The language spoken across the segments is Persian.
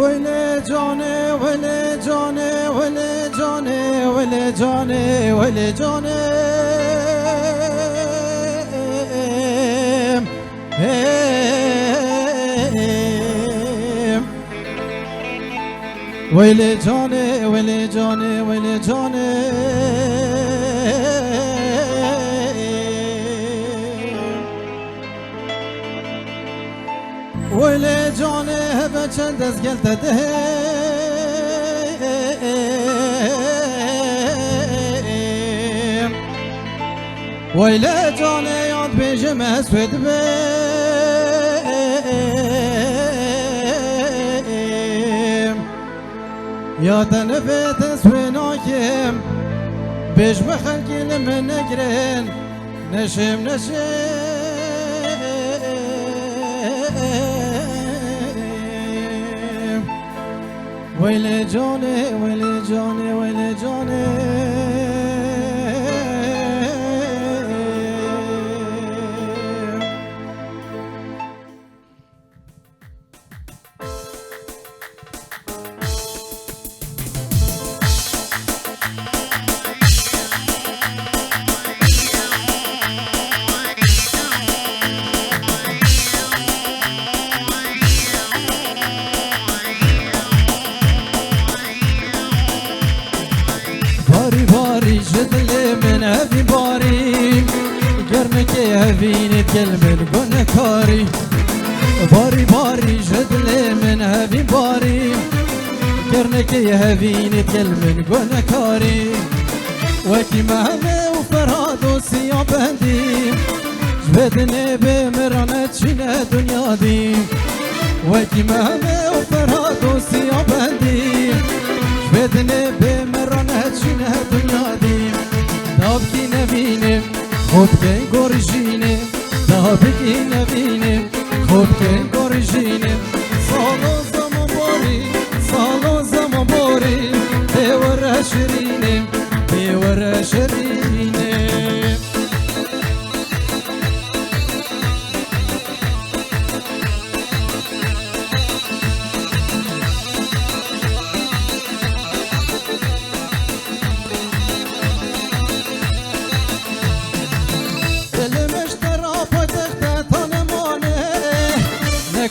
ويلي جاني ويلي جاني ويلي جاني ويلي جاني ويلي جاني ويلي جاني ويلي جاني ويلي جاني ويلي جاني هبه چند از گلت ده ويلي جاني یاد بیجم اسود بیم یاد نفت اسویناکیم بیجم خلقی لمن نگرن نشم نشم ويلي جاني ويلي جاني ويلي جاني باري باري جدلي من هفي باري قرنك هفين تكلم قنكاري باري باري جدلي من هفي باري قرنك هفين تكلم قنكاري وكي مهمة وفراد وسيا بندي جبدني بمرانة شنا دنيا دي وكي مهمة وفراد وسيا بندي جبدني بمرانة شنا دنيا دي دابكي نبيني خوبكي قرجيني دابكي نبيني خوبكي قرجيني صالو زمان باري صالو زمان باري بيورا شريني بيورا شريني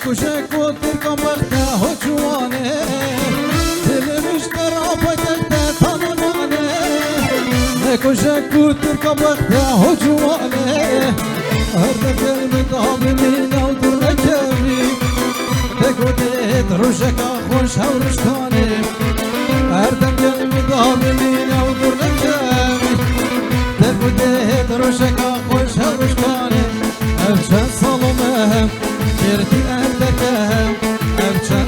کشک و ترکم وقتا هجوانه دلمش در آبادت تانمانه کشک و ترکم وقتا هجوانه هر دفعه مدام مینا و در نکمی بگودت روشکا خوش هورشکانه هر دفعه مدام مینا و در نکمی بگودت روشکا خوش هورشکانه افشان سالمه كرتي أهلك أبشر